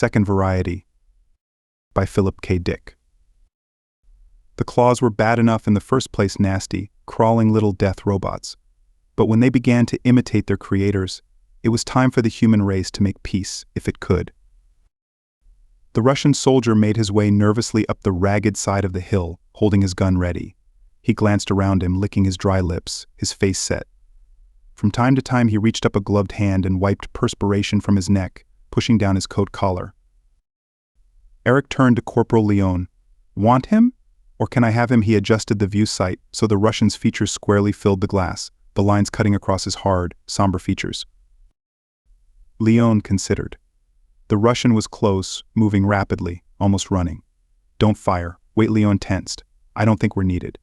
Second Variety by Philip K. Dick. The claws were bad enough in the first place, nasty, crawling little death robots. But when they began to imitate their creators, it was time for the human race to make peace, if it could. The Russian soldier made his way nervously up the ragged side of the hill, holding his gun ready. He glanced around him, licking his dry lips, his face set. From time to time he reached up a gloved hand and wiped perspiration from his neck, pushing down his coat collar. Eric turned to Corporal Leon. "Want him? Or can I have him?" He adjusted the view sight so the Russian's features squarely filled the glass, the lines cutting across his hard, somber features. Leon considered. The Russian was close, moving rapidly, almost running. "Don't fire. Wait." Leon tensed. "I don't think we're needed."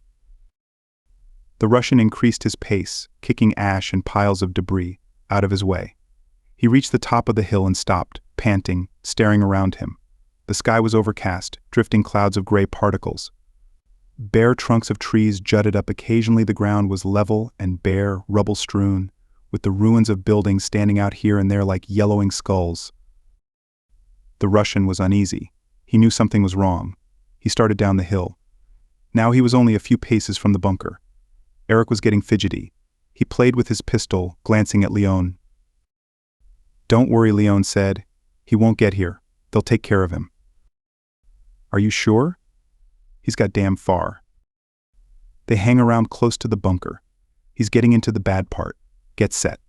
The Russian increased his pace, kicking ash and piles of debris out of his way. He reached the top of the hill and stopped, panting, staring around him. The sky was overcast, drifting clouds of gray particles. Bare trunks of trees jutted up occasionally. The ground was level and bare, rubble-strewn, with the ruins of buildings standing out here and there like yellowing skulls. The Russian was uneasy. He knew something was wrong. He started down the hill. Now he was only a few paces from the bunker. Eric was getting fidgety. He played with his pistol, glancing at Leon. "Don't worry," Leon said. "He won't get here. They'll take care of him." "Are you sure?" "He's got damn far. They hang around close to the bunker. He's getting into the bad part. Get set."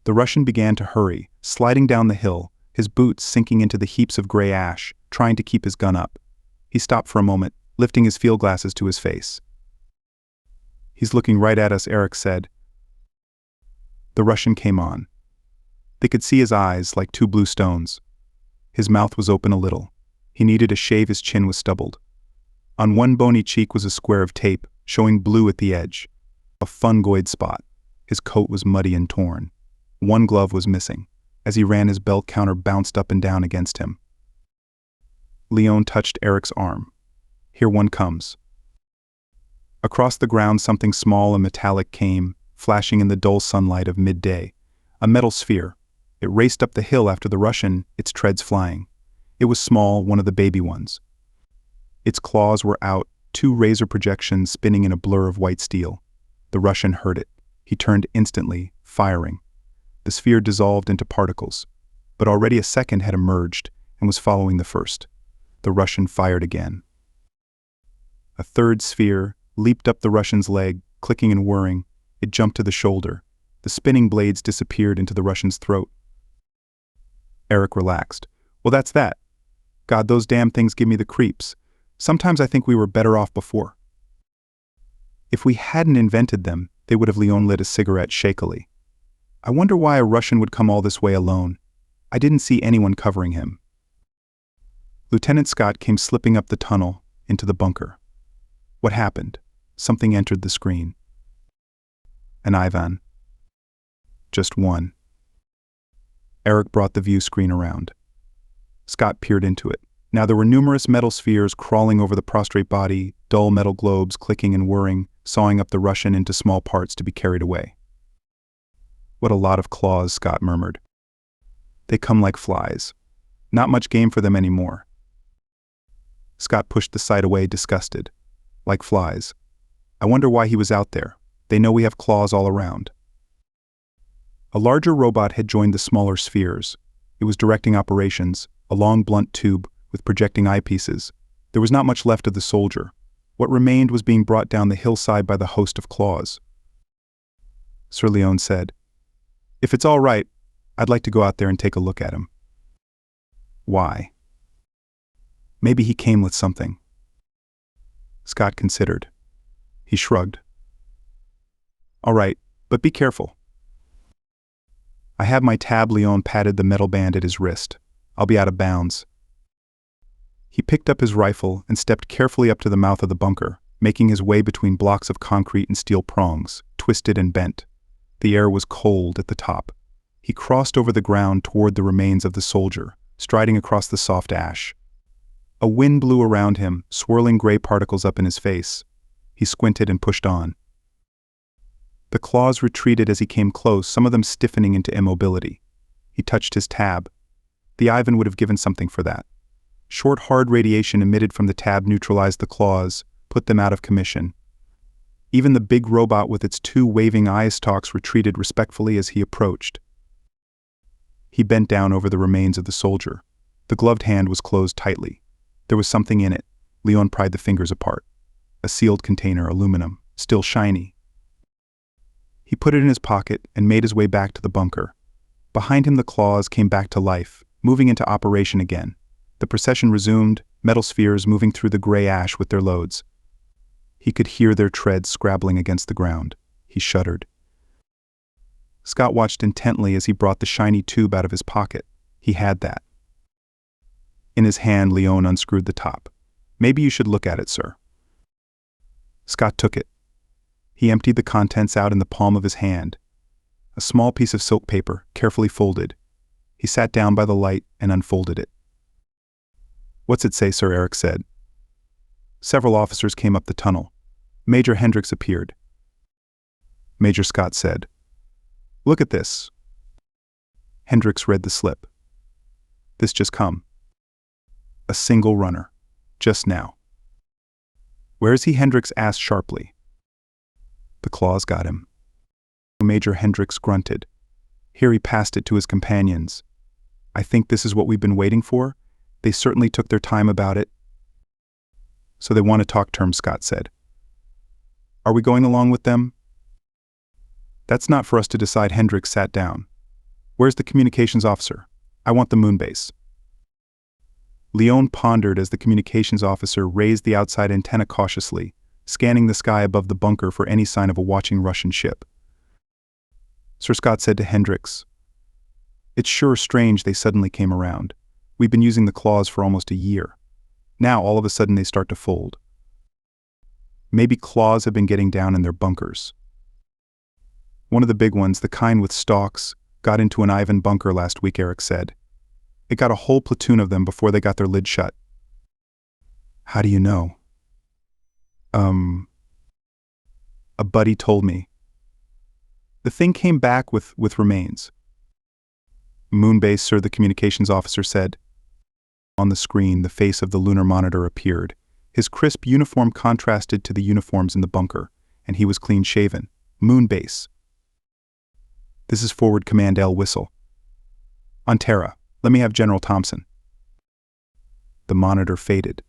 The Russian began to hurry, sliding down the hill, his boots sinking into the heaps of gray ash, trying to keep his gun up. He stopped for a moment, lifting his field glasses to his face. "He's looking right at us," Eric said. The Russian came on. They could see his eyes like two blue stones. His mouth was open a little. He needed to shave. His chin was stubbled. On one bony cheek was a square of tape, showing blue at the edge. A fungoid spot. His coat was muddy and torn. One glove was missing. As he ran, his belt counter bounced up and down against him. Leon touched Eric's arm. "Here one comes." Across the ground something small and metallic came, flashing in the dull sunlight of midday. A metal sphere. It raced up the hill after the Russian, its treads flying. It was small, one of the baby ones. Its claws were out, two razor projections spinning in a blur of white steel. The Russian heard it. He turned instantly, firing. The sphere dissolved into particles, but already a second had emerged and was following the first. The Russian fired again. A third sphere leaped up the Russian's leg, clicking and whirring. It jumped to the shoulder. The spinning blades disappeared into the Russian's throat. Eric relaxed. "Well, that's that. God, those damn things give me the creeps. Sometimes I think we were better off before." "If we hadn't invented them, they would have." Leon lit a cigarette shakily. "I wonder why a Russian would come all this way alone. I didn't see anyone covering him." Lieutenant Scott came slipping up the tunnel into the bunker. "What happened?" Something entered the screen. "An Ivan." "Just one." Eric brought the view screen around. Scott peered into it. Now there were numerous metal spheres crawling over the prostrate body, dull metal globes clicking and whirring, sawing up the Russian into small parts to be carried away. "What a lot of claws," Scott murmured. "They come like flies. Not much game for them anymore." Scott pushed the sight away, disgusted. "Like flies. I wonder why he was out there. They know we have claws all around." A larger robot had joined the smaller spheres. It was directing operations, a long blunt tube with projecting eyepieces. There was not much left of the soldier. What remained was being brought down the hillside by the host of claws. Sir Leon said, "If it's all right, I'd like to go out there and take a look at him." "Why?" "Maybe he came with something." Scott considered. He shrugged. "All right, but be careful." "I have my tab." Leon patted the metal band at his wrist. "I'll be out of bounds." He picked up his rifle and stepped carefully up to the mouth of the bunker, making his way between blocks of concrete and steel prongs, twisted and bent. The air was cold at the top. He crossed over the ground toward the remains of the soldier, striding across the soft ash. A wind blew around him, swirling gray particles up in his face. He squinted and pushed on. The claws retreated as he came close, some of them stiffening into immobility. He touched his tab. The Ivan would have given something for that. Short, hard radiation emitted from the tab neutralized the claws, put them out of commission. Even the big robot with its 2 waving eye stalks retreated respectfully as he approached. He bent down over the remains of the soldier. The gloved hand was closed tightly. There was something in it. Leon pried the fingers apart. A sealed container, aluminum, still shiny. He put it in his pocket and made his way back to the bunker. Behind him the claws came back to life, moving into operation again. The procession resumed, metal spheres moving through the gray ash with their loads. He could hear their treads scrabbling against the ground. He shuddered. Scott watched intently as he brought the shiny tube out of his pocket. He had that. In his hand, Leon unscrewed the top. "Maybe you should look at it, sir." Scott took it. He emptied the contents out in the palm of his hand. A small piece of silk paper, carefully folded. He sat down by the light and unfolded it. "What's it say, sir?" Eric said. Several officers came up the tunnel. Major Hendricks appeared. Major Scott said, "Look at this." Hendricks read the slip. "This just come. A single runner. Just now." "Where is he?" Hendricks asked sharply. "The claws got him." Major Hendricks grunted. Here he passed it to his companions. "I think this is what we've been waiting for. They certainly took their time about it." "So they want to talk terms," Scott said. "Are we going along with them?" "That's not for us to decide." Hendricks sat down. "Where's the communications officer? I want the moon base." Leon pondered as the communications officer raised the outside antenna cautiously, scanning the sky above the bunker for any sign of a watching Russian ship. Sir Scott said to Hendricks, "It's sure strange they suddenly came around. We've been using the claws for almost a year. Now all of a sudden they start to fold. Maybe claws have been getting down in their bunkers. One of the big ones, the kind with stalks, got into an Ivan bunker last week," Eric said. "It got a whole platoon of them before they got their lid shut." "How do you know?" A buddy told me. The thing came back with remains." "Moonbase, sir," the communications officer said. On the screen, the face of the lunar monitor appeared. His crisp uniform contrasted to the uniforms in the bunker, and he was clean-shaven. "Moonbase. This is Forward Command L. Whistle. On Terra, let me have General Thompson." The monitor faded.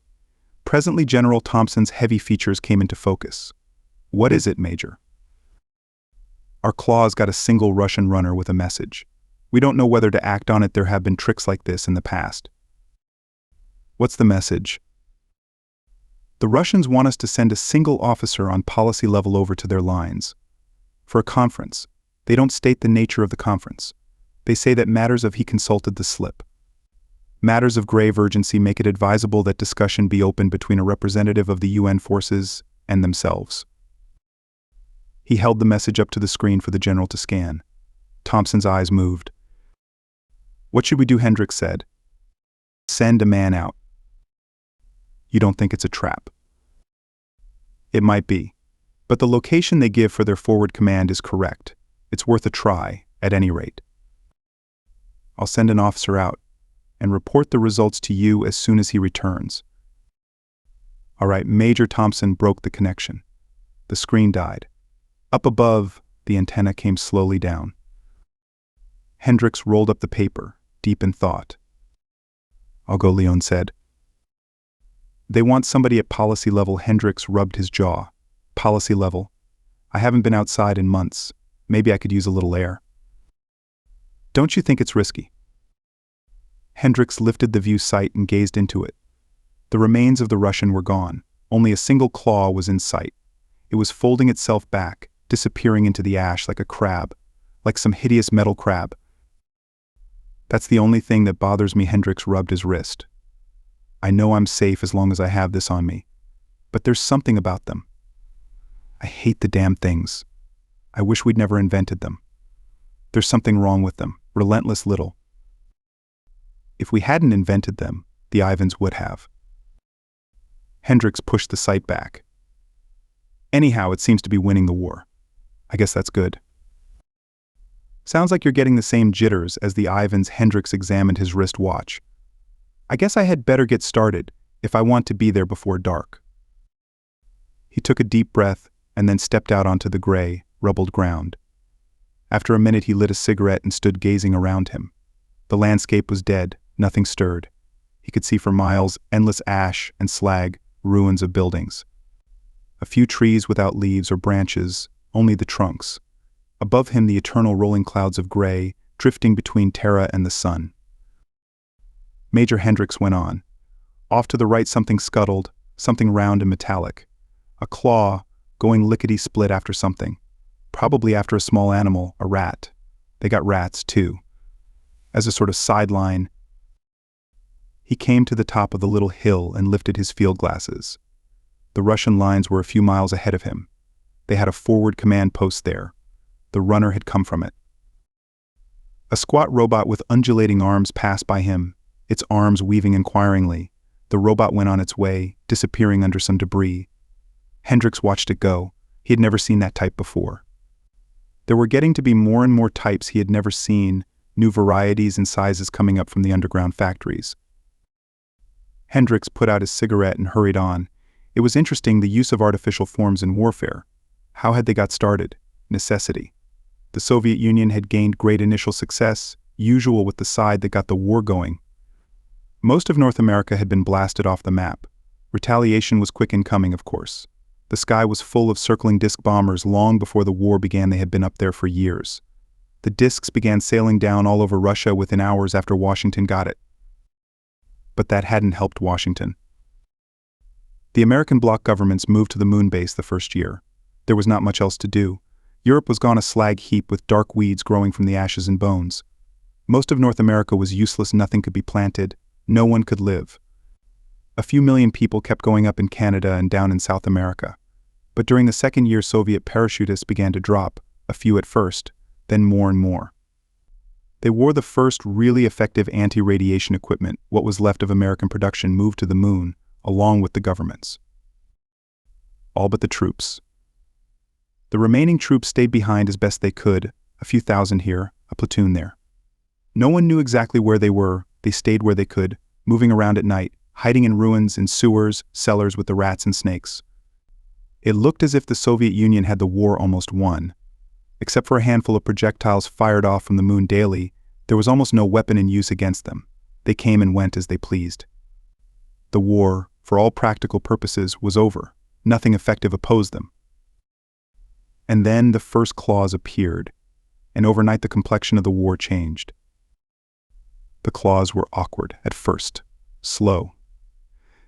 Presently, General Thompson's heavy features came into focus. "What is it, Major?" "Our claws got a single Russian runner with a message. We don't know whether to act on it. There have been tricks like this in the past." "What's the message?" "The Russians want us to send a single officer on policy level over to their lines. For a conference. They don't state the nature of the conference. They say that matters of he consulted the slip. Matters of grave urgency make it advisable that discussion be opened between a representative of the UN forces and themselves." He held the message up to the screen for the general to scan. Thompson's eyes moved. "What should we do?" Hendricks said. "Send a man out." "You don't think it's a trap?" "It might be. But the location they give for their forward command is correct. It's worth a try, at any rate." "I'll send an officer out and report the results to you as soon as he returns." "All right." Major Thompson broke the connection. The screen died. Up above, the antenna came slowly down. Hendricks rolled up the paper, deep in thought. "I'll go," Leon said. "They want somebody at policy level." Hendricks rubbed his jaw. "Policy level? I haven't been outside in months. Maybe I could use a little air." "Don't you think it's risky?" Hendricks lifted the view sight and gazed into it. The remains of the Russian were gone. Only a single claw was in sight. It was folding itself back, disappearing into the ash like a crab, like some hideous metal crab. "That's the only thing that bothers me." Hendricks rubbed his wrist. "I know I'm safe as long as I have this on me. But there's something about them. I hate the damn things. I wish we'd never invented them. There's something wrong with them, relentless little. If we hadn't invented them, the Ivans would have." Hendricks pushed the sight back. "Anyhow, it seems to be winning the war. I guess that's good." Sounds like you're getting the same jitters as the Ivans. Hendricks examined his wrist watch. I guess I had better get started if I want to be there before dark. He took a deep breath and then stepped out onto the gray, rubbled ground. After a minute he lit a cigarette and stood gazing around him. The landscape was dead, nothing stirred. He could see for miles endless ash and slag, ruins of buildings. A few trees without leaves or branches, only the trunks. Above him the eternal rolling clouds of gray, drifting between Terra and the sun. Major Hendricks went on. Off to the right something scuttled, something round and metallic. A claw, going lickety-split after something. Probably after a small animal, a rat. They got rats, too. As a sort of sideline, he came to the top of the little hill and lifted his field glasses. The Russian lines were a few miles ahead of him. They had a forward command post there. The runner had come from it. A squat robot with undulating arms passed by him, its arms weaving inquiringly. The robot went on its way, disappearing under some debris. Hendricks watched it go. He had never seen that type before. There were getting to be more and more types he had never seen, new varieties and sizes coming up from the underground factories. Hendricks put out his cigarette and hurried on. It was interesting, the use of artificial forms in warfare. How had they got started? Necessity. The Soviet Union had gained great initial success, usual with the side that got the war going. Most of North America had been blasted off the map. Retaliation was quick in coming, of course. The sky was full of circling disc bombers long before the war began. They had been up there for years. The discs began sailing down all over Russia within hours after Washington got it. But that hadn't helped Washington. The American bloc governments moved to the moon base the first year. There was not much else to do. Europe was gone a slag heap with dark weeds growing from the ashes and bones. Most of North America was useless, nothing could be planted, no one could live. A few million people kept going up in Canada and down in South America. But during the second year, Soviet parachutists began to drop, a few at first, then more and more. They wore the first really effective anti-radiation equipment. What was left of American production moved to the moon, along with the governments. All but the troops. The remaining troops stayed behind as best they could, a few thousand here, a platoon there. No one knew exactly where they were. They stayed where they could, moving around at night, hiding in ruins, in sewers, cellars with the rats and snakes. It looked as if the Soviet Union had the war almost won. Except for a handful of projectiles fired off from the moon daily, there was almost no weapon in use against them. They came and went as they pleased. The war, for all practical purposes, was over. Nothing effective opposed them. And then the first claws appeared, and overnight the complexion of the war changed. The claws were awkward at first, slow.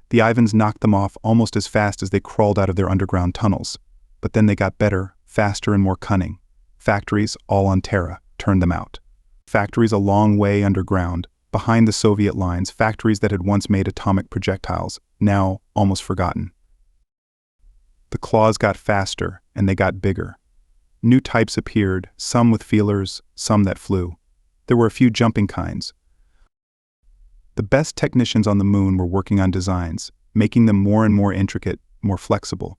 The Ivans knocked them off almost as fast as they crawled out of their underground tunnels, but then they got better, faster and more cunning. Factories, all on Terra, turned them out. Factories a long way underground, behind the Soviet lines, factories that had once made atomic projectiles, now almost forgotten. The claws got faster, and they got bigger. New types appeared, some with feelers, some that flew. There were a few jumping kinds. The best technicians on the moon were working on designs, making them more and more intricate, more flexible.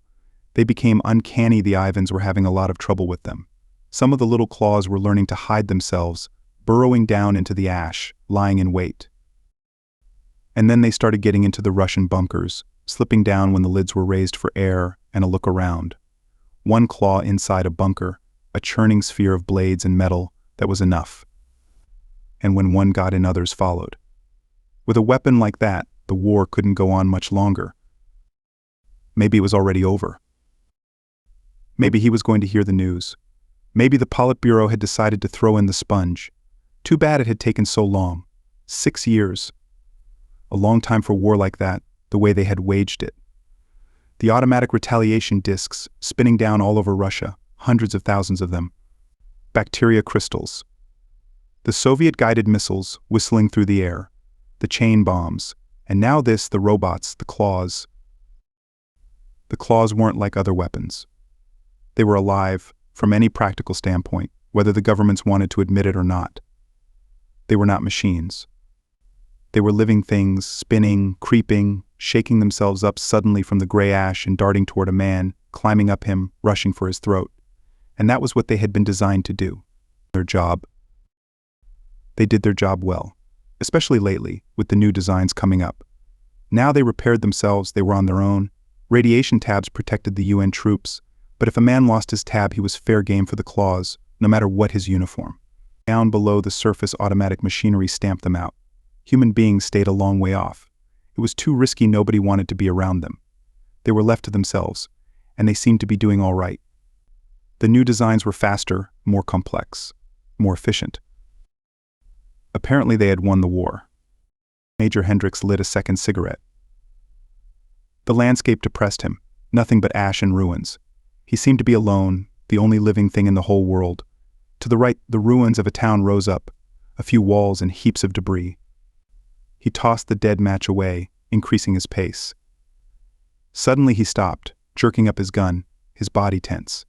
They became uncanny. The Ivans were having a lot of trouble with them. Some of the little claws were learning to hide themselves, burrowing down into the ash, lying in wait. And then they started getting into the Russian bunkers, slipping down when the lids were raised for air and a look around. One claw inside a bunker, a churning sphere of blades and metal, that was enough. And when one got in, others followed. With a weapon like that, the war couldn't go on much longer. Maybe it was already over. Maybe he was going to hear the news. Maybe the Politburo had decided to throw in the sponge. Too bad it had taken so long. 6 years. A long time for war like that, the way they had waged it. The automatic retaliation discs, spinning down all over Russia, hundreds of thousands of them. Bacteria crystals. The Soviet-guided missiles, whistling through the air. The chain bombs. And now this, the robots, the claws. The claws weren't like other weapons. They were alive, from any practical standpoint, whether the governments wanted to admit it or not. They were not machines. They were living things, spinning, creeping, shaking themselves up suddenly from the gray ash and darting toward a man, climbing up him, rushing for his throat. And that was what they had been designed to do. their job. They did their job well, especially lately, with the new designs coming up. Now they repaired themselves, they were on their own. Radiation tabs protected the UN troops, but if a man lost his tab, he was fair game for the claws, no matter what his uniform. Down below the surface, automatic machinery stamped them out. Human beings stayed a long way off. It was too risky, nobody wanted to be around them. They were left to themselves, and they seemed to be doing all right. The new designs were faster, more complex, more efficient. Apparently they had won the war. Major Hendricks lit a second cigarette. The landscape depressed him, nothing but ash and ruins. He seemed to be alone, the only living thing in the whole world. To the right, the ruins of a town rose up, a few walls and heaps of debris. He tossed the dead match away, increasing his pace. Suddenly he stopped, jerking up his gun, his body tense.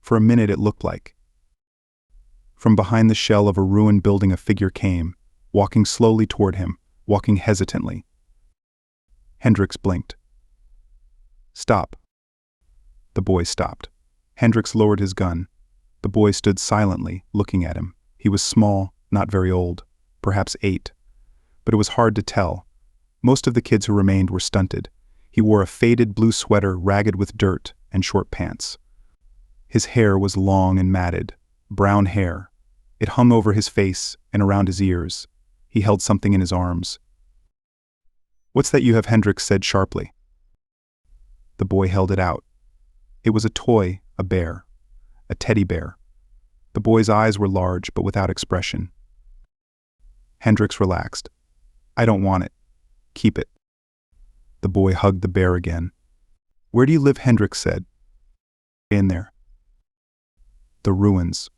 For a minute it looked like. From behind the shell of a ruined building a figure came, walking slowly toward him, walking hesitantly. Hendricks blinked. "Stop." The boy stopped. Hendricks lowered his gun. The boy stood silently, looking at him. He was small, not very old, perhaps 8. But it was hard to tell. Most of the kids who remained were stunted. He wore a faded blue sweater ragged with dirt and short pants. His hair was long and matted, brown hair. It hung over his face and around his ears. He held something in his arms. "What's that you have?" Hendricks said sharply. The boy held it out. It was a toy, a bear, a teddy bear. The boy's eyes were large but without expression. Hendricks relaxed. "I don't want it. Keep it." The boy hugged the bear again. "Where do you live?" Hendricks said. "In there." "The ruins."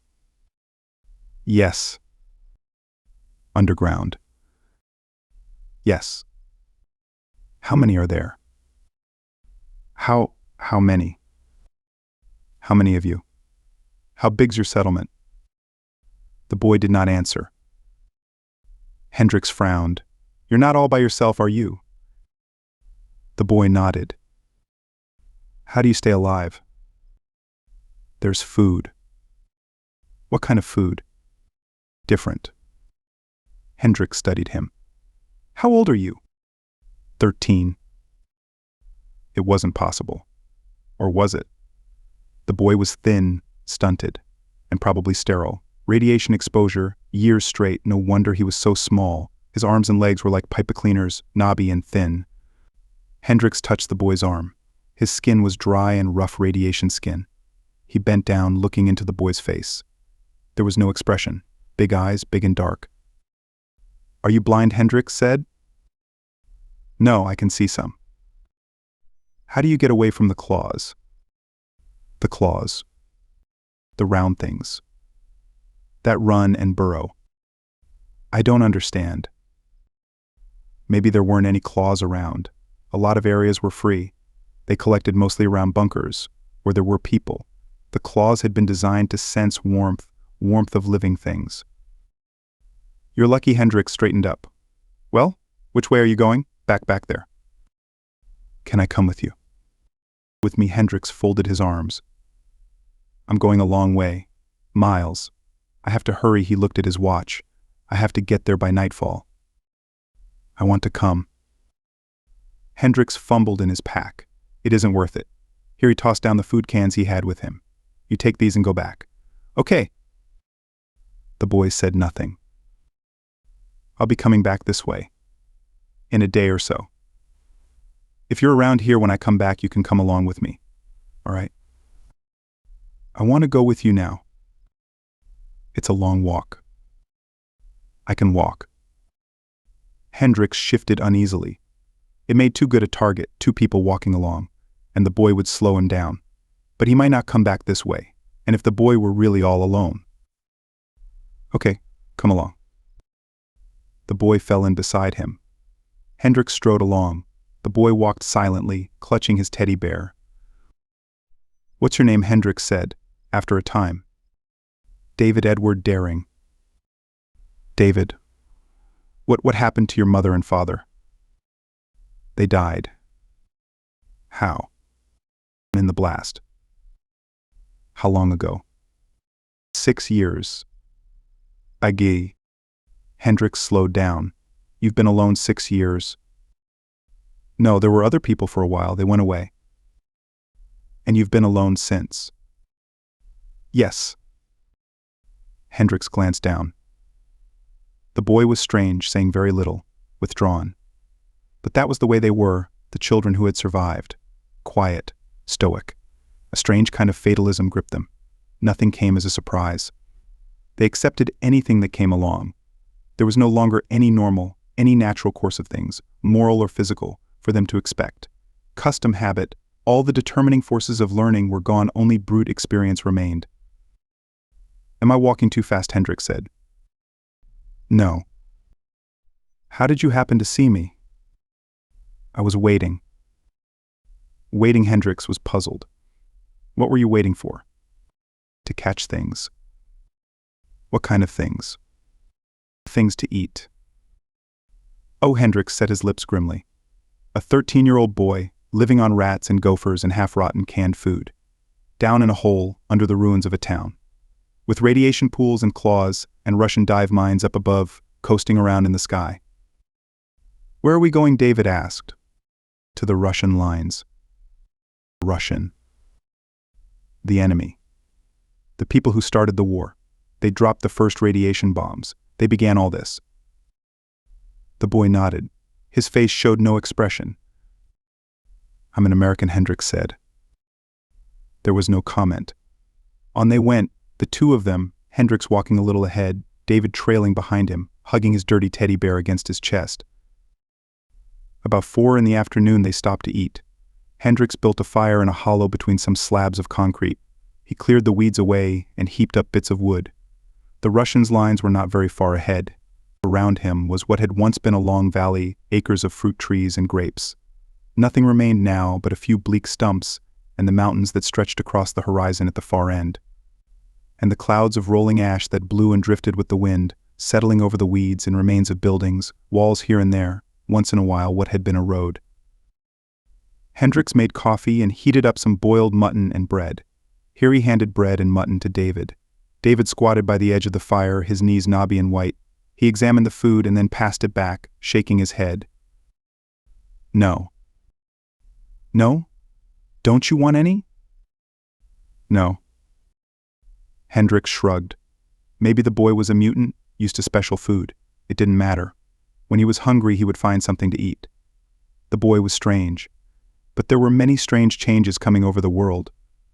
"Yes." "Underground." "Yes." "How many are there?" How many?" "How many of you?" "How big's your settlement?" The boy did not answer. Hendricks frowned. "You're not all by yourself, are you?" The boy nodded. "How do you stay alive?" "There's food." "What kind of food?" "Different." Hendricks studied him. "How old are you?" 13. It wasn't possible. Or was it? The boy was thin, stunted, and probably sterile. Radiation exposure, years straight, no wonder he was so small. His arms and legs were like pipe cleaners, knobby and thin. Hendricks touched the boy's arm. His skin was dry and rough radiation skin. He bent down, looking into the boy's face. There was no expression. Big eyes, big and dark. "Are you blind?" Hendricks said. "No, I can see some." "How do you get away from the claws?" "The claws. The round things. That run and burrow." "I don't understand." "Maybe there weren't any claws around. A lot of areas were free. They collected mostly around bunkers, where there were people. The claws had been designed to sense warmth, warmth of living things." "You're lucky." Hendricks straightened up. "Well, which way are you going?" Back there." "Can I come with you?" "With me?" Hendricks folded his arms. "I'm going a long way. Miles. I have to hurry." He looked at his watch. "I have to get there by nightfall." "I want to come." Hendricks fumbled in his pack. "It isn't worth it." Here he tossed down the food cans he had with him. "You take these and go back." "Okay." The boy said nothing. "I'll be coming back this way. In a day or so. If you're around here when I come back, you can come along with me. All right?" "I want to go with you now." "It's a long walk." "I can walk." Hendricks shifted uneasily. It made too good a target, 2 people walking along, and the boy would slow him down. But he might not come back this way, and if the boy were really all alone. "Okay, come along." The boy fell in beside him. Hendricks strode along. The boy walked silently, clutching his teddy bear. "What's your name?" Hendricks said, after a time. "David Edward Daring." "David, what happened to your mother and father?" "They died." "How?" "In the blast." "How long ago?" 6 years. Aggie. Hendricks slowed down. You've been alone 6 years. No, there were other people for a while. They went away. And you've been alone since. Yes. Hendricks glanced down. The boy was strange, saying very little, withdrawn. But that was the way they were, the children who had survived. Quiet, stoic. A strange kind of fatalism gripped them. Nothing came as a surprise. They accepted anything that came along. There was no longer any normal, any natural course of things, moral or physical, for them to expect. Custom, habit, all the determining forces of learning were gone, only brute experience remained. Am I walking too fast? Hendricks said. No. How did you happen to see me? I was waiting. Waiting. Hendricks was puzzled. What were you waiting for? To catch things. What kind of things? Things to eat. Oh, Hendricks set his lips grimly. A 13-year-old boy, living on rats and gophers and half-rotten canned food. Down in a hole under the ruins of a town. With radiation pools and claws and Russian dive mines up above, coasting around in the sky. Where are we going? David asked. To the Russian lines. Russian. The enemy. The people who started the war. They dropped the first radiation bombs. They began all this. The boy nodded. His face showed no expression. I'm an American, Hendricks said. There was no comment. On they went, the two of them, Hendricks walking a little ahead, David trailing behind him, hugging his dirty teddy bear against his chest. About 4 in the afternoon they stopped to eat. Hendricks built a fire in a hollow between some slabs of concrete. He cleared the weeds away and heaped up bits of wood. The Russians' lines were not very far ahead. Around him was what had once been a long valley, acres of fruit trees and grapes. Nothing remained now but a few bleak stumps and the mountains that stretched across the horizon at the far end. And the clouds of rolling ash that blew and drifted with the wind, settling over the weeds and remains of buildings, walls here and there, once in a while what had been a road. Hendricks made coffee and heated up some boiled mutton and bread. Here he handed bread and mutton to David. David squatted by the edge of the fire, his knees knobby and white. He examined the food and then passed it back, shaking his head. No. No? Don't you want any? No. Hendricks shrugged. Maybe the boy was a mutant, used to special food. It didn't matter. When he was hungry, he would find something to eat. The boy was strange. But there were many strange changes coming over the world.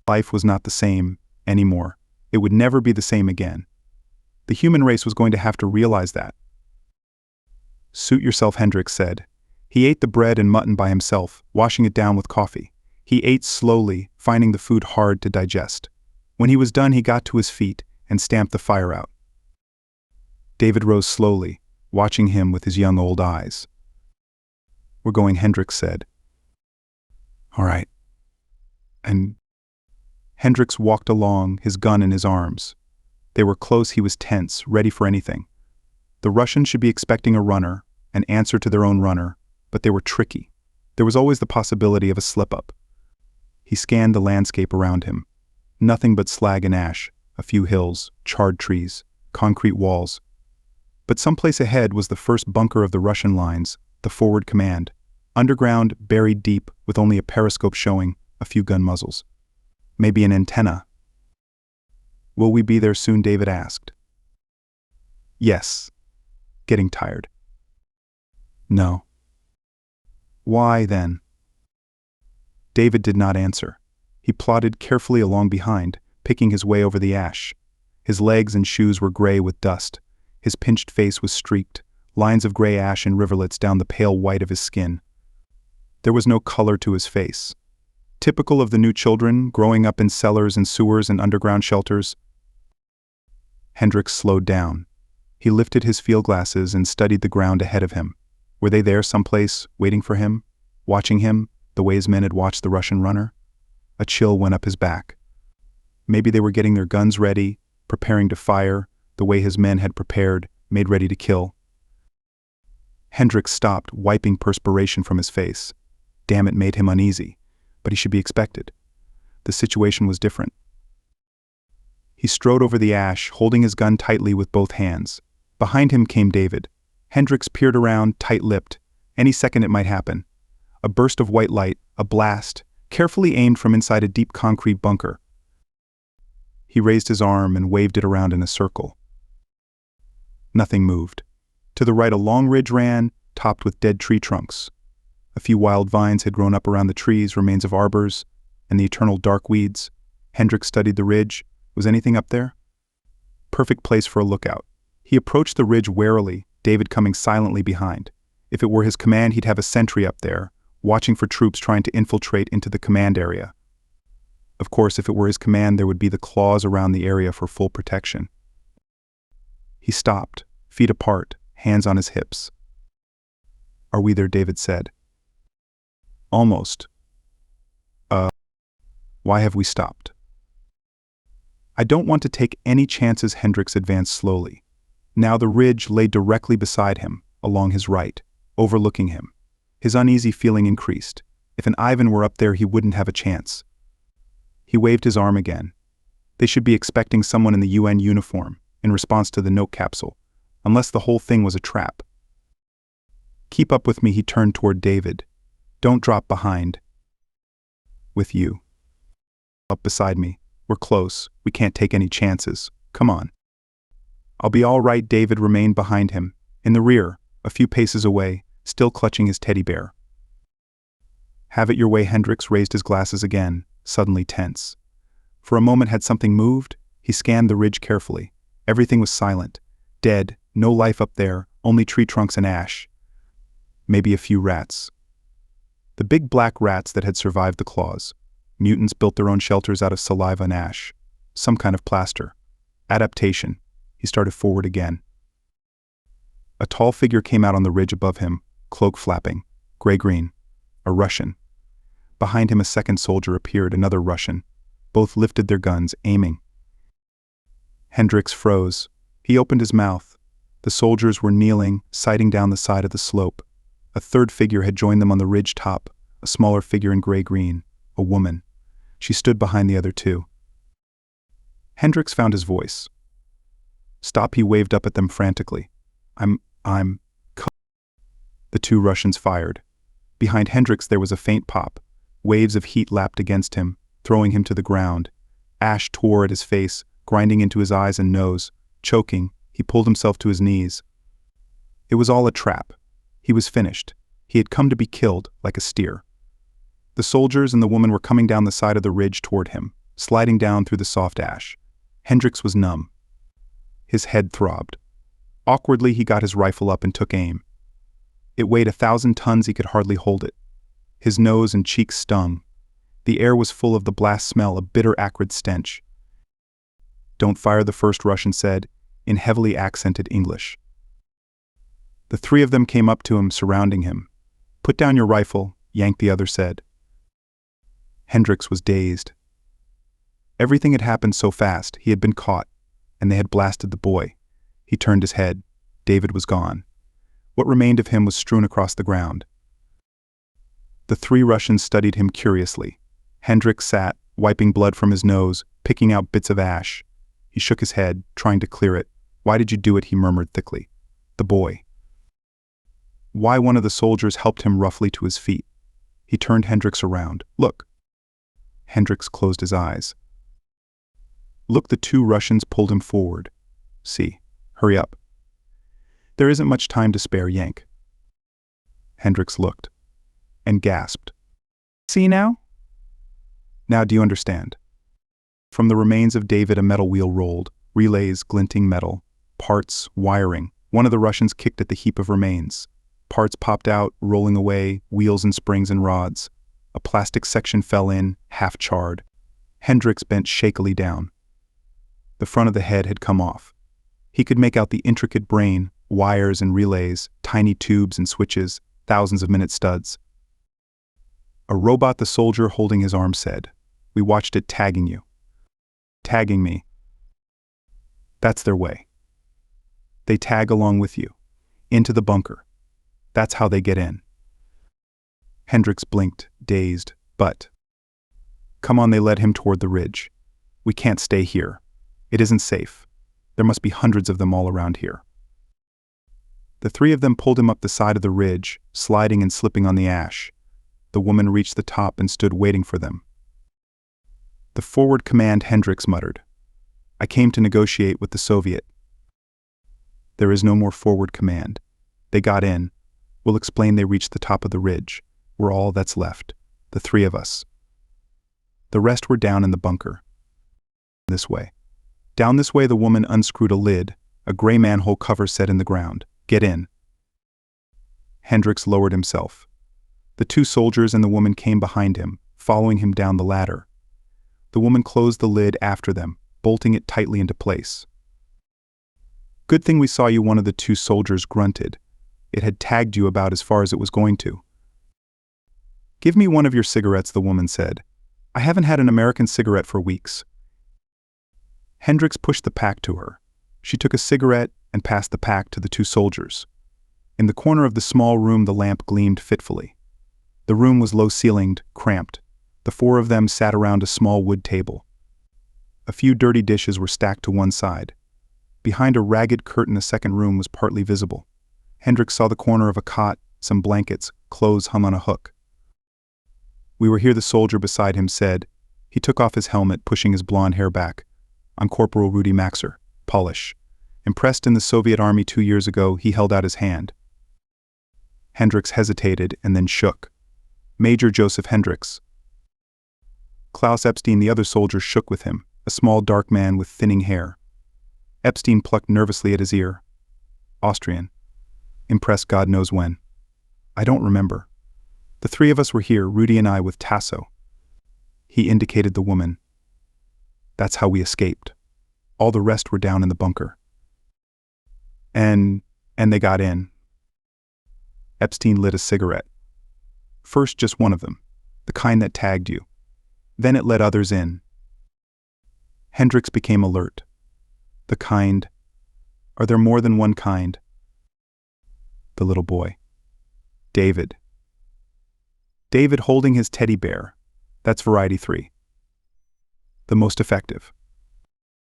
Life was not the same anymore. It would never be the same again. The human race was going to have to realize that. Suit yourself, Hendricks said. He ate the bread and mutton by himself, washing it down with coffee. He ate slowly, finding the food hard to digest. When he was done, he got to his feet and stamped the fire out. David rose slowly, watching him with his young old eyes. We're going, Hendricks said. All right. And Hendricks walked along, his gun in his arms. They were close. He was tense, ready for anything. The Russians should be expecting a runner, an answer to their own runner, but they were tricky. There was always the possibility of a slip-up. He scanned the landscape around him. Nothing but slag and ash, a few hills, charred trees, concrete walls. But someplace ahead was the first bunker of the Russian lines, the forward command. Underground, buried deep, with only a periscope showing, a few gun muzzles. Maybe an antenna. Will we be there soon? David asked. Yes. Getting tired. No. Why then? David did not answer. He plodded carefully along behind, picking his way over the ash. His legs and shoes were gray with dust. His pinched face was streaked, lines of gray ash and rivulets down the pale white of his skin. There was no color to his face. Typical of the new children, growing up in cellars and sewers and underground shelters. Hendricks slowed down. He lifted his field glasses and studied the ground ahead of him. Were they there someplace, waiting for him, watching him, the way his men had watched the Russian runner? A chill went up his back. Maybe they were getting their guns ready, preparing to fire, the way his men had prepared, made ready to kill. Hendricks stopped, wiping perspiration from his face. Damn, it made him uneasy, but he should be expected. The situation was different. He strode over the ash, holding his gun tightly with both hands. Behind him came David. Hendricks peered around, tight-lipped. Any second it might happen. A burst of white light, a blast, carefully aimed from inside a deep concrete bunker. He raised his arm and waved it around in a circle. Nothing moved. To the right a long ridge ran, topped with dead tree trunks. A few wild vines had grown up around the trees, remains of arbors, and the eternal dark weeds. Hendricks studied the ridge. Was anything up there? Perfect place for a lookout. He approached the ridge warily, David coming silently behind. If it were his command, he'd have a sentry up there, watching for troops trying to infiltrate into the command area. Of course, if it were his command, there would be the claws around the area for full protection. He stopped, feet apart, hands on his hips. "Are we there?" David said. "Almost." Why have we stopped?" "I don't want to take any chances." Hendricks advanced slowly. Now the ridge lay directly beside him, along his right, overlooking him. His uneasy feeling increased. If an Ivan were up there, he wouldn't have a chance. He waved his arm again. They should be expecting someone in the UN uniform, in response to the note capsule, unless the whole thing was a trap. "Keep up with me." He turned toward David. "Don't drop behind." "With you." "Up beside me. We're close. We can't take any chances. Come on." "I'll be all right." David remained behind him, in the rear, a few paces away, still clutching his teddy bear. "Have it your way." Hendricks raised his glasses again, suddenly tense. For a moment had something moved? He scanned the ridge carefully. Everything was silent. Dead, no life up there, only tree trunks and ash. Maybe a few rats. The big black rats that had survived the claws. Mutants built their own shelters out of saliva and ash. Some kind of plaster. Adaptation. He started forward again. A tall figure came out on the ridge above him, cloak flapping, gray-green. A Russian. Behind him a second soldier appeared, another Russian. Both lifted their guns, aiming. Hendricks froze. He opened his mouth. The soldiers were kneeling, sighting down the side of the slope. A third figure had joined them on the ridge top, a smaller figure in gray-green, a woman. She stood behind the other two. Hendricks found his voice. "Stop," he waved up at them frantically. I'm. The two Russians fired. Behind Hendricks there was a faint pop. Waves of heat lapped against him, throwing him to the ground. Ash tore at his face, grinding into his eyes and nose. Choking, he pulled himself to his knees. It was all a trap. He was finished. He had come to be killed, like a steer. The soldiers and the woman were coming down the side of the ridge toward him, sliding down through the soft ash. Hendricks was numb. His head throbbed. Awkwardly, he got his rifle up and took aim. It weighed 1,000 tons. He could hardly hold it. His nose and cheeks stung. The air was full of the blast smell, a bitter, acrid stench. "Don't fire," the first Russian said, in heavily accented English. The three of them came up to him, surrounding him. "Put down your rifle," Yank the other said. Hendricks was dazed. Everything had happened so fast. He had been caught, and they had blasted the boy. He turned his head. David was gone. What remained of him was strewn across the ground. The three Russians studied him curiously. Hendricks sat, wiping blood from his nose, picking out bits of ash. He shook his head, trying to clear it. "Why did you do it?" he murmured thickly. "The boy." Why? One of the soldiers helped him roughly to his feet. He turned Hendricks around. "Look." Hendricks closed his eyes. "Look." The two Russians pulled him forward. "See. Hurry up." "There isn't much time to spare." Yank. Hendricks looked and gasped. "See now?" "Now do you understand?" From the remains of David a metal wheel rolled, relays, glinting metal, parts, wiring. One of the Russians kicked at the heap of remains. Parts popped out, rolling away, wheels and springs and rods. A plastic section fell in, half charred. Hendricks bent shakily down. The front of the head had come off. He could make out the intricate brain, wires and relays, tiny tubes and switches, thousands of minute studs. "A robot," the soldier holding his arm said. "We watched it tagging you." "Tagging me?" "That's their way. They tag along with you. Into the bunker. That's how they get in." Hendricks blinked, dazed. "But..." "Come on." They led him toward the ridge. "We can't stay here." It isn't safe. There must be hundreds of them all around here. The three of them pulled him up the side of the ridge, sliding and slipping on the ash. The woman reached the top and stood waiting for them. "The forward command," Hendricks muttered. "I came to negotiate with the Soviet." "There is no more forward command. They got in. We'll explain they reached the top of the ridge. We're all that's left. The three of us. The rest were down in the bunker. This way." Down this way, the woman unscrewed a lid. A gray manhole cover set in the ground. "Get in." Hendricks lowered himself. The two soldiers and the woman came behind him, following him down the ladder. The woman closed the lid after them, bolting it tightly into place. "Good thing we saw you," one of the two soldiers grunted. "It had tagged you about as far as it was going to." "Give me one of your cigarettes," the woman said. "I haven't had an American cigarette for weeks." Hendricks pushed the pack to her. She took a cigarette and passed the pack to the two soldiers. In the corner of the small room, the lamp gleamed fitfully. The room was low-ceilinged, cramped. The four of them sat around a small wood table. A few dirty dishes were stacked to one side. Behind a ragged curtain, a second room was partly visible. Hendricks saw the corner of a cot, some blankets, clothes hung on a hook. "We were here," the soldier beside him said. He took off his helmet, pushing his blonde hair back. "I'm Corporal Rudy Maxer, Polish. Impressed in the Soviet Army 2 years ago," he held out his hand. Hendricks hesitated and then shook. "Major Joseph Hendricks." Klaus Epstein, the other soldier, shook with him, a small dark man with thinning hair. Epstein plucked nervously at his ear. "Austrian. Impressed God knows when. I don't remember. The three of us were here, Rudy and I, with Tasso." He indicated the woman. "That's how we escaped. All the rest were down in the bunker. And they got in." Epstein lit a cigarette. "First just one of them, the kind that tagged you. Then it let others in." Hendricks became alert. "The kind? Are there more than one kind?" The little boy. "David. David holding his teddy bear. That's variety 3. The most effective."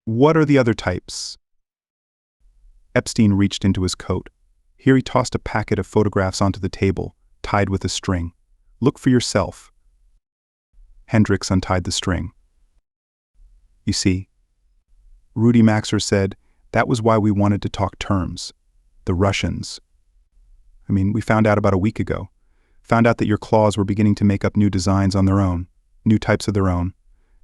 "What are the other types?" Epstein reached into his coat. Here he tossed a packet of photographs onto the table, tied with a string. "Look for yourself." Hendricks untied the string. "You see," Rudy Maxer said, "that was why we wanted to talk terms. The Russians. We found out about a week ago. Found out that your claws were beginning to make up new designs on their own, new types of their own,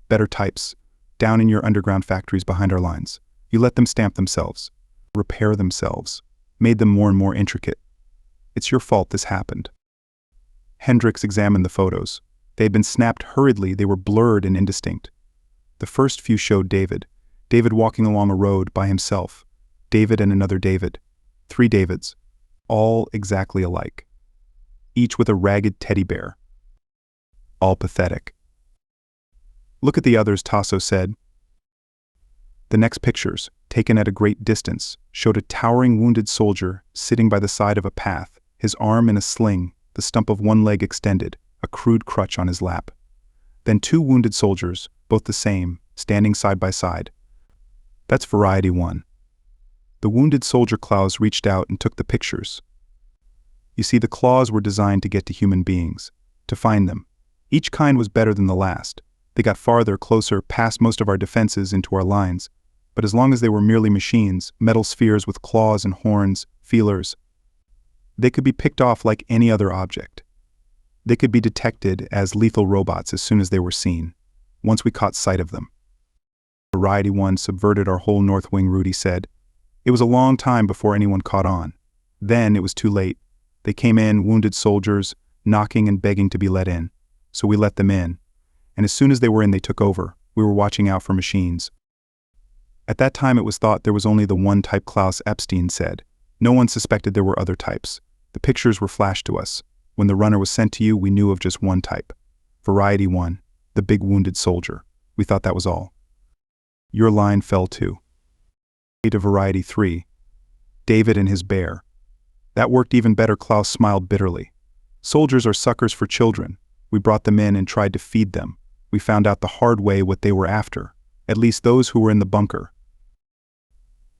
better types, down in your underground factories behind our lines. You let them stamp themselves, repair themselves, made them more and more intricate. It's your fault this happened." Hendricks examined the photos. They had been snapped hurriedly. They were blurred and indistinct. The first few showed David walking along a road by himself. David and another David. 3 Davids, all exactly alike. Each with a ragged teddy bear. All pathetic. "Look at the others," Tasso said. The next pictures, taken at a great distance, showed a towering wounded soldier sitting by the side of a path, his arm in a sling, the stump of one leg extended, a crude crutch on his lap. Then 2 wounded soldiers, both the same, standing side by side. That's variety 1. The wounded soldier Klaus reached out and took the pictures. You see, the claws were designed to get to human beings, to find them. Each kind was better than the last. They got farther, closer, past most of our defenses into our lines. But as long as they were merely machines, metal spheres with claws and horns, feelers, they could be picked off like any other object. They could be detected as lethal robots as soon as they were seen, once we caught sight of them. Variety 1 subverted our whole North Wing, Rudy said. It was a long time before anyone caught on. Then it was too late. They came in, wounded soldiers, knocking and begging to be let in. So we let them in. And as soon as they were in, they took over. We were watching out for machines. At that time it was thought there was only the one type, Klaus Epstein said. No one suspected there were other types. The pictures were flashed to us. When the runner was sent to you, we knew of just one type. Variety 1, the big wounded soldier. We thought that was all. Your line fell too. To Variety 3, David and his bear. That worked even better, Klaus smiled bitterly. Soldiers are suckers for children. We brought them in and tried to feed them. We found out the hard way what they were after. At least those who were in the bunker.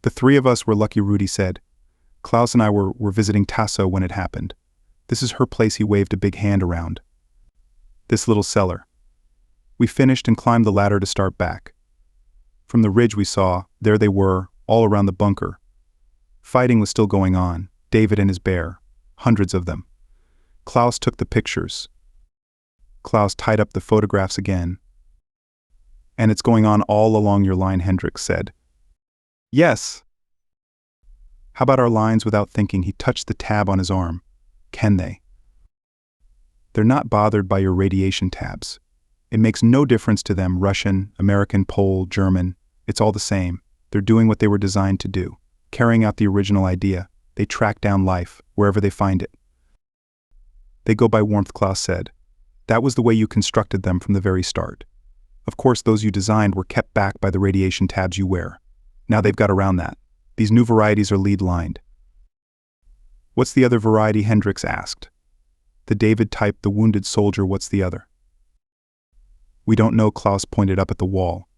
The three of us were lucky, Rudy said. Klaus and I were visiting Tasso when it happened. This is her place, he waved a big hand around. This little cellar. We finished and climbed the ladder to start back. From the ridge we saw, there they were, all around the bunker. Fighting was still going on, David and his bear, hundreds of them. Klaus took the pictures. Klaus tied up the photographs again. And it's going on all along your line, Hendricks said. Yes. How about our lines? Without thinking, he touched the tab on his arm. Can they? They're not bothered by your radiation tabs. It makes no difference to them, Russian, American, Pole, German. It's all the same. They're doing what they were designed to do, carrying out the original idea. They track down life, wherever they find it. They go by warmth, Klaus said. That was the way you constructed them from the very start. Of course, those you designed were kept back by the radiation tabs you wear. Now they've got around that. These new varieties are lead-lined. What's the other variety? Hendricks asked. The David type, the wounded soldier. What's the other? We don't know, Klaus pointed up at the wall.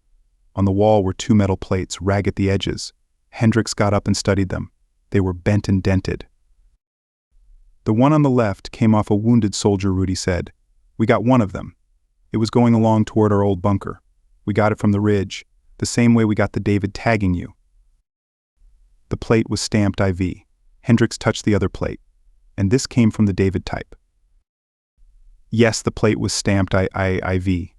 On the wall were two metal plates, ragged at the edges. Hendricks got up and studied them. They were bent and dented. The one on the left came off a wounded soldier, Rudy said. We got one of them. It was going along toward our old bunker. We got it from the ridge, the same way we got the David tagging you. The plate was stamped IV. Hendricks touched the other plate. And this came from the David type. Yes, the plate was stamped IV.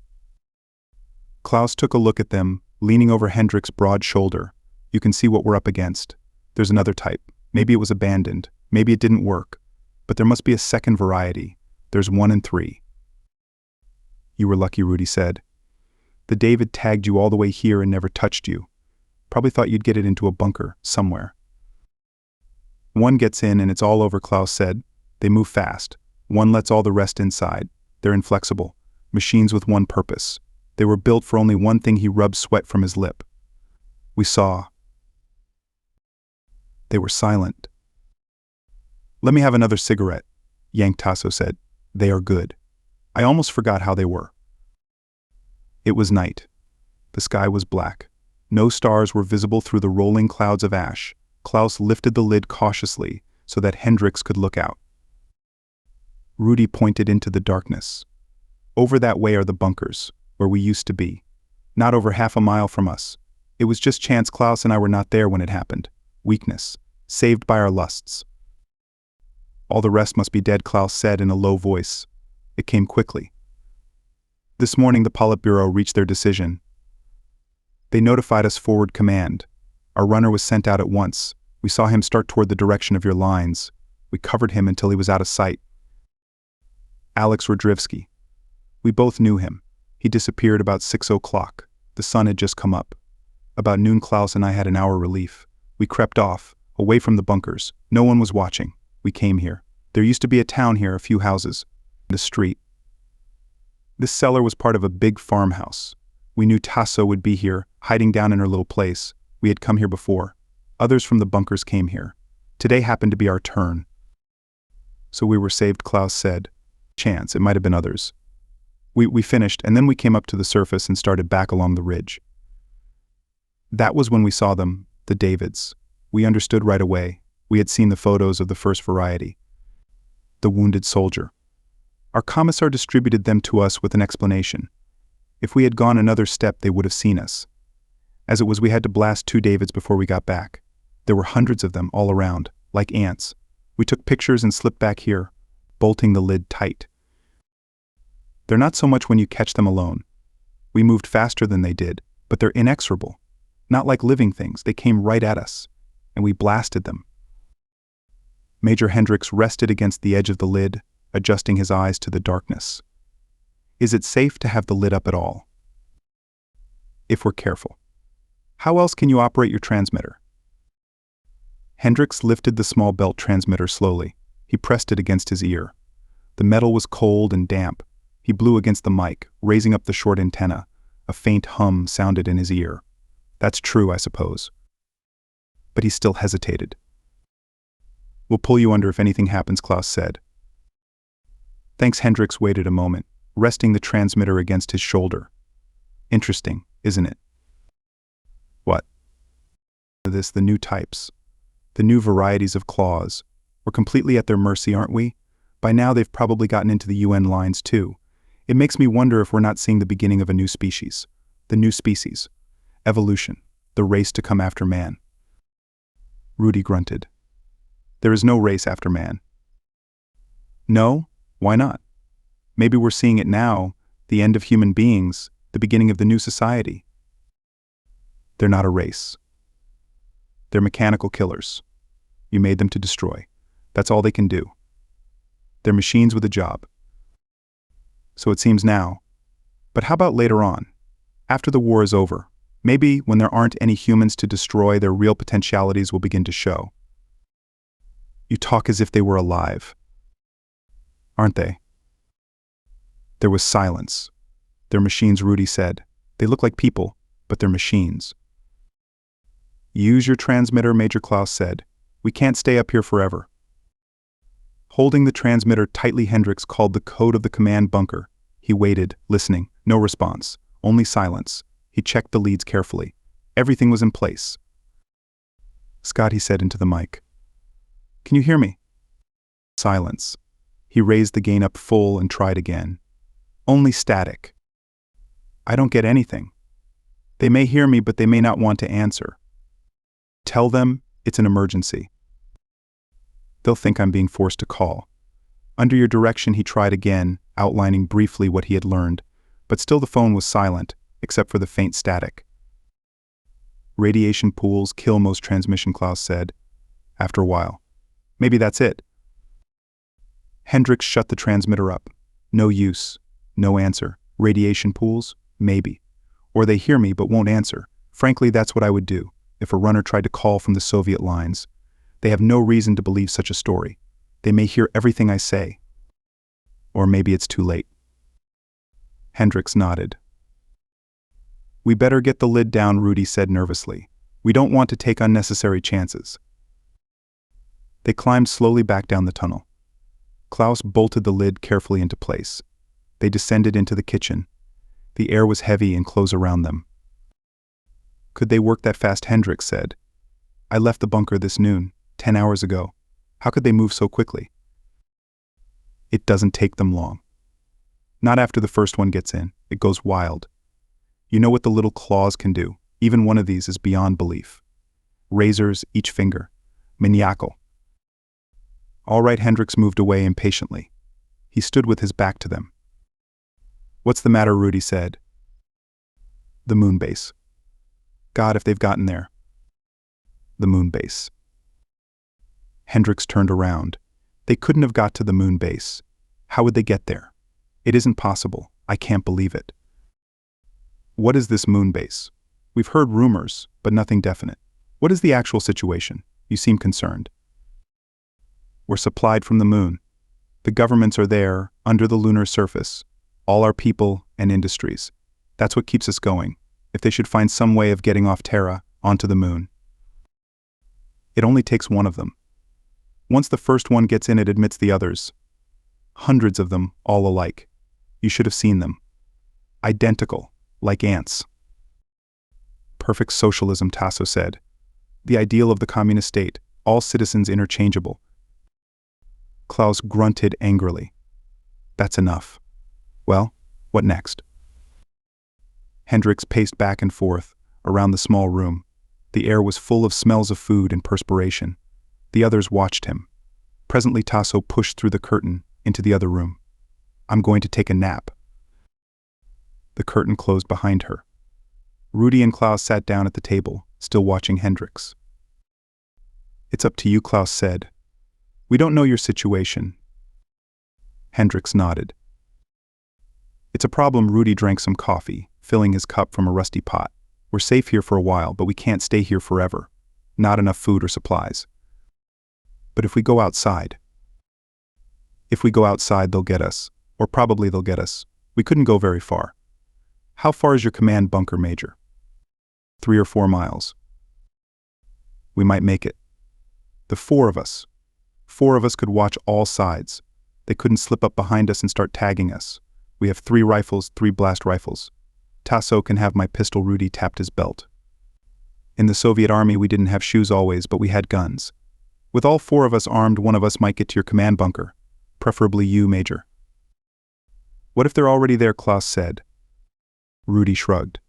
Klaus took a look at them, leaning over Hendricks' broad shoulder. You can see what we're up against. There's another type. Maybe it was abandoned. Maybe it didn't work. But there must be a second variety. There's 1 and 3. You were lucky, Rudy said. The David tagged you all the way here and never touched you. Probably thought you'd get it into a bunker, somewhere. One gets in and it's all over, Klaus said. They move fast. One lets all the rest inside. They're inflexible. Machines with one purpose. They were built for only one thing. He rubbed sweat from his lip. We saw. They were silent. Let me have another cigarette, Yank Tasso said. They are good. I almost forgot how they were. It was night. The sky was black. No stars were visible through the rolling clouds of ash. Klaus lifted the lid cautiously so that Hendricks could look out. Rudy pointed into the darkness. Over that way are the bunkers, where we used to be. Not over half a mile from us. It was just chance Klaus and I were not there when it happened. Weakness. Saved by our lusts. All the rest must be dead, Klaus said in a low voice. It came quickly. This morning the Politburo reached their decision. They notified us forward command. Our runner was sent out at once. We saw him start toward the direction of your lines. We covered him until he was out of sight. Alex Rodrivsky. We both knew him. He disappeared about 6 o'clock. The sun had just come up. About noon Klaus and I had an hour relief. We crept off, away from the bunkers. No one was watching. We came here. There used to be a town here, a few houses. The street. This cellar was part of a big farmhouse. We knew Tasso would be here, hiding down in her little place. We had come here before. Others from the bunkers came here. Today happened to be our turn. So we were saved, Klaus said. Chance, it might have been others. We finished, and then we came up to the surface and started back along the ridge. That was when we saw them, the Davids. We understood right away. We had seen the photos of the first variety. The wounded soldier. Our commissar distributed them to us with an explanation. If we had gone another step, they would have seen us. As it was, we had to blast 2 Davids before we got back. There were hundreds of them all around, like ants. We took pictures and slipped back here, bolting the lid tight. They're not so much when you catch them alone. We moved faster than they did, but they're inexorable. Not like living things, they came right at us, and we blasted them. Major Hendricks rested against the edge of the lid, adjusting his eyes to the darkness. Is it safe to have the lid up at all? If we're careful. How else can you operate your transmitter? Hendricks lifted the small belt transmitter slowly. He pressed it against his ear. The metal was cold and damp. He blew against the mic, raising up the short antenna. A faint hum sounded in his ear. That's true, I suppose. But he still hesitated. We'll pull you under if anything happens, Klaus said. Thanks. Hendricks waited a moment, resting the transmitter against his shoulder. Interesting, isn't it? What? The new types, the new varieties of claws. We're completely at their mercy, aren't we? By now they've probably gotten into the UN lines too. It makes me wonder if we're not seeing the beginning of a new species. The new species. Evolution. The race to come after man. Rudy grunted. There is no race after man. No? Why not? Maybe we're seeing it now, the end of human beings, the beginning of the new society. They're not a race. They're mechanical killers. You made them to destroy. That's all they can do. They're machines with a job. So it seems now. But how about later on? After the war is over, maybe when there aren't any humans to destroy, their real potentialities will begin to show. You talk as if they were alive. Aren't they? There was silence. They're machines, Rudy said. They look like people, but they're machines. Use your transmitter, Major Klaus said. We can't stay up here forever. Holding the transmitter tightly, Hendricks called the code of the command bunker. He waited, listening. No response. Only silence. He checked the leads carefully. Everything was in place. Scott, he said into the mic. Can you hear me? Silence. He raised the gain up full and tried again. Only static. I don't get anything. They may hear me, but they may not want to answer. Tell them it's an emergency. They'll think I'm being forced to call. Under your direction, he tried again, outlining briefly what he had learned, but still the phone was silent, except for the faint static. Radiation pools kill most transmission, Klaus said. After a while. Maybe that's it. Hendricks shut the transmitter up. No use. No answer. Radiation pools? Maybe. Or they hear me but won't answer. Frankly, that's what I would do if a runner tried to call from the Soviet lines. They have no reason to believe such a story. They may hear everything I say. Or maybe it's too late. Hendricks nodded. We better get the lid down, Rudy said nervously. We don't want to take unnecessary chances. They climbed slowly back down the tunnel. Klaus bolted the lid carefully into place. They descended into the kitchen. The air was heavy and close around them. Could they work that fast? Hendricks said. I left the bunker this noon, 10 hours ago. How could they move so quickly? It doesn't take them long. Not after the first one gets in. It goes wild. You know what the little claws can do. Even one of these is beyond belief. Razors, each finger. Maniacal. All right, Hendricks moved away impatiently. He stood with his back to them. What's the matter, Rudy said. The moon base. God, if they've gotten there. The moon base. Hendricks turned around. They couldn't have got to the moon base. How would they get there? It isn't possible. I can't believe it. What is this moon base? We've heard rumors, but nothing definite. What is the actual situation? You seem concerned. We're supplied from the moon. The governments are there, under the lunar surface. All our people and industries. That's what keeps us going. If they should find some way of getting off Terra, onto the moon. It only takes one of them. Once the first one gets in, it admits the others. Hundreds of them, all alike. You should have seen them. Identical, like ants. Perfect socialism, Tasso said. The ideal of the communist state, all citizens interchangeable. Klaus grunted angrily. That's enough. Well, what next? Hendricks paced back and forth, around the small room. The air was full of smells of food and perspiration. The others watched him. Presently Tasso pushed through the curtain, into the other room. I'm going to take a nap. The curtain closed behind her. Rudy and Klaus sat down at the table, still watching Hendricks. It's up to you, Klaus said. We don't know your situation. Hendricks nodded. It's a problem. Rudy drank some coffee, filling his cup from a rusty pot. We're safe here for a while, but we can't stay here forever. Not enough food or supplies. But if we go outside... If we go outside, they'll get us. Or probably they'll get us. We couldn't go very far. How far is your command bunker, Major? 3 or 4 miles. We might make it. The 4 of us. 4 of us could watch all sides. They couldn't slip up behind us and start tagging us. We have 3 rifles, 3 blast rifles. Tasso can have my pistol. Rudy tapped his belt. In the Soviet army, we didn't have shoes always, but we had guns. With all 4 of us armed, one of us might get to your command bunker. Preferably you, Major. What if they're already there? Klaus said. Rudy shrugged.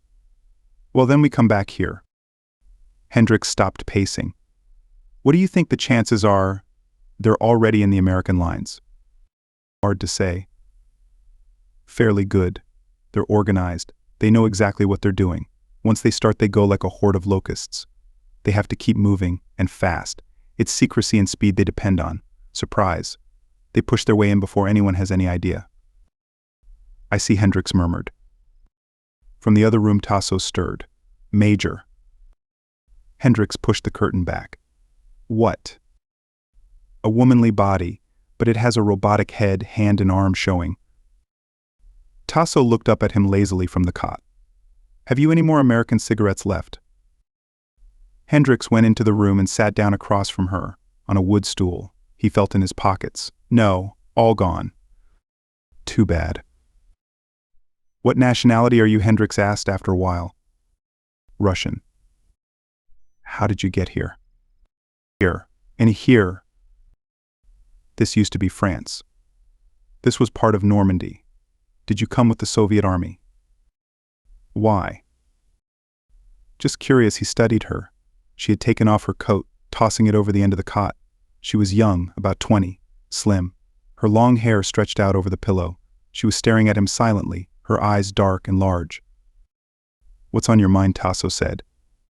Well, then we come back here. Hendricks stopped pacing. What do you think the chances are they're already in the American lines? Hard to say. Fairly good. They're organized. They know exactly what they're doing. Once they start, they go like a horde of locusts. They have to keep moving, and fast. It's secrecy and speed they depend on. Surprise. They push their way in before anyone has any idea. I see, Hendricks murmured. From the other room, Tasso stirred. Major. Hendricks pushed the curtain back. What? A womanly body, but it has a robotic head, hand and arm showing. Tasso looked up at him lazily from the cot. Have you any more American cigarettes left? Hendricks went into the room and sat down across from her, on a wood stool. He felt in his pockets. No, all gone. Too bad. What nationality are you? Hendricks asked after a while. Russian. How did you get here? Here. And here. This used to be France. This was part of Normandy. Did you come with the Soviet army? Why? Just curious. He studied her. She had taken off her coat, tossing it over the end of the cot. She was young, about 20, slim. Her long hair stretched out over the pillow. She was staring at him silently, her eyes dark and large. What's on your mind? Tasso said.